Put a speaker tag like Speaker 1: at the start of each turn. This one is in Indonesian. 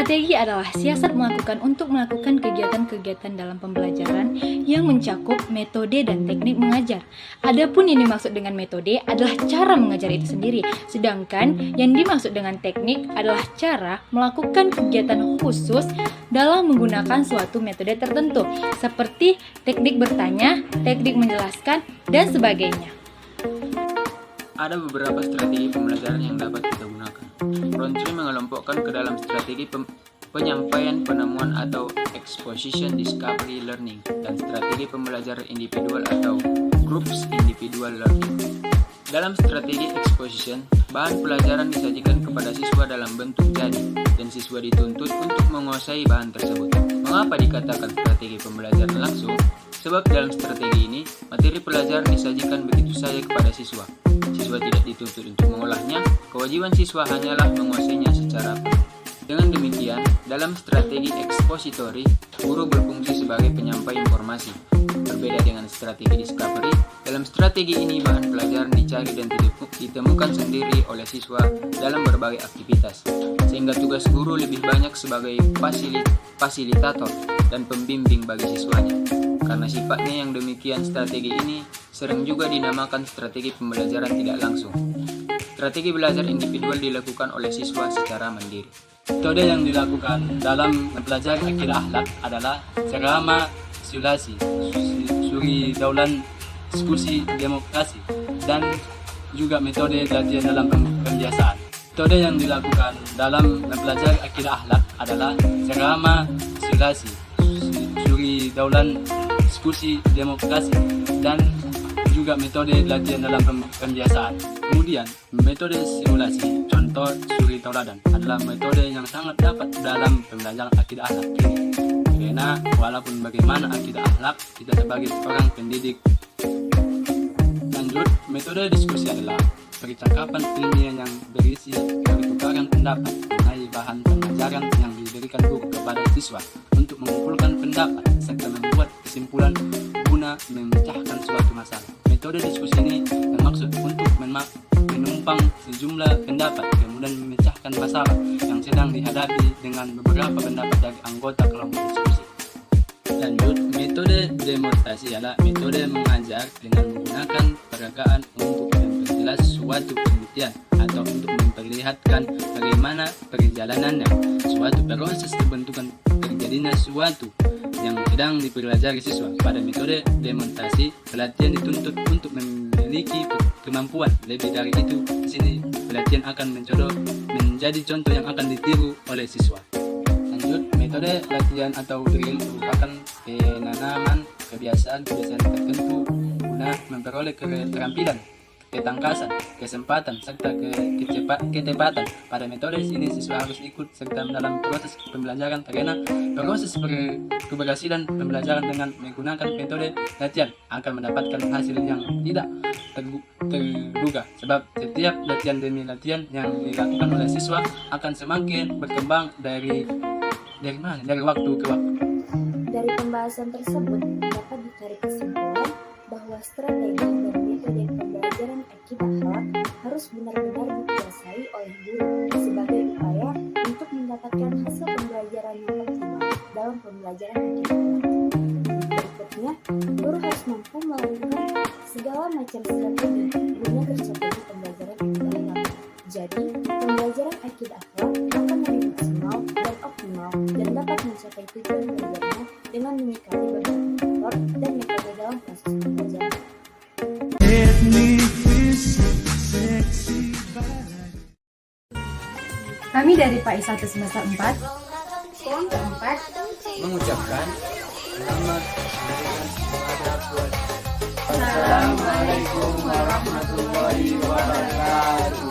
Speaker 1: Strategi adalah siasat untuk melakukan kegiatan-kegiatan dalam pembelajaran yang mencakup metode dan teknik mengajar. Adapun yang dimaksud dengan metode adalah cara mengajar itu sendiri, sedangkan yang dimaksud dengan teknik adalah cara melakukan kegiatan khusus dalam menggunakan suatu metode tertentu, seperti teknik bertanya, teknik menjelaskan, dan sebagainya.
Speaker 2: Ada beberapa strategi pembelajaran yang dapat kita gunakan. Rountree mengelompokkan ke dalam strategi penyampaian penemuan atau exposition discovery learning dan strategi pembelajaran individual atau groups individual learning. Dalam strategi exposition, bahan pelajaran disajikan kepada siswa dalam bentuk jadi dan siswa dituntut untuk menguasai bahan tersebut. Mengapa dikatakan strategi pembelajaran langsung? Sebab dalam strategi ini, materi pelajaran disajikan begitu saja kepada siswa. Siswa tidak dituntut untuk mengolahnya, kewajiban siswa hanyalah menguasainya secara penuh. Dengan demikian, dalam strategi expository, guru berfungsi sebagai penyampai informasi. Berbeda dengan strategi discovery, dalam strategi ini bahan pelajaran dicari dan ditemukan sendiri oleh siswa dalam berbagai aktivitas, sehingga tugas guru lebih banyak sebagai fasilitator dan pembimbing bagi siswanya. Karena sifatnya yang demikian, strategi ini sering juga dinamakan strategi pembelajaran tidak langsung. Strategi belajar individual dilakukan oleh siswa secara mandiri.
Speaker 3: Metode yang dilakukan dalam mempelajari akidah akhlak adalah serama simulasi, suri daulan, diskusi, demokrasi, dan juga metode latihan dalam pembiasaan. Metode yang dilakukan dalam mempelajari akidah akhlak adalah serama simulasi, suri daulan, diskusi, demokrasi, dan juga metode latihan dalam pembiasaan. Kemudian, metode simulasi, contoh suri tauladan, adalah metode yang sangat dapat dalam pembelajaran akidah akhlak ini. Karena walaupun bagaimana akidah akhlak, kita sebagai seorang pendidik. Lanjut, metode diskusi adalah percakapan ilmiah yang berisi pertukaran pendapat mengenai bahan pengajaran yang diberikan guru kepada siswa untuk mengumpulkan pendapat serta membuat kesimpulan guna memecahkan suatu masalah. Metode diskusi ini bermaksud untuk menumpang sejumlah pendapat kemudian memecahkan masalah yang sedang dihadapi dengan beberapa pendapat dari anggota kelompok diskusi. Lanjut, metode demonstrasi adalah metode mengajar dengan menggunakan peragaan untuk memperjelas suatu penelitian atau untuk memperlihatkan bagaimana perjalanannya suatu proses terbentukan terjadinya suatu yang sedang dipelajari siswa. Pada metode demonstrasi, pelatihan dituntut untuk memiliki kemampuan. Lebih dari itu, di sini pelatihan akan menjadi contoh yang akan ditiru oleh siswa. Lanjut, metode latihan atau drill merupakan penanaman kebiasaan tertentu guna memperoleh keterampilan, ketangkasan, kesempatan, serta ketepatan. Pada metode ini siswa harus ikut serta dalam proses pembelajaran karena proses keberhasilan pembelajaran dengan menggunakan metode latihan akan mendapatkan hasil yang tidak terduga, sebab setiap latihan demi latihan yang dilakukan oleh siswa akan semakin berkembang dari waktu ke waktu.
Speaker 4: Dari pembahasan tersebut dapat ditarik kesimpulan bahwa strategi dan metode pembelajaran akidah akhlak harus benar-benar dikuasai oleh guru sebagai upaya untuk mendapatkan hasil pembelajaran yang optimal dalam pembelajaran akidah akhlak. Berikutnya, guru harus mampu melakukan segala macam strategi guna tercapainya pembelajaran akidah akhlak. Jadi, pembelajaran akidah akhlak akan lebih maksimal dan optimal dan dapat mencapai tujuan belajarnya dengan menyikapi berbagai faktor dan metode dalam proses pembelajaran.
Speaker 1: Kami dari PAI 1 semester 4
Speaker 4: Keempat,
Speaker 2: Mengucapkan selamat
Speaker 4: Assalamualaikum warahmatullahi wabarakatuh.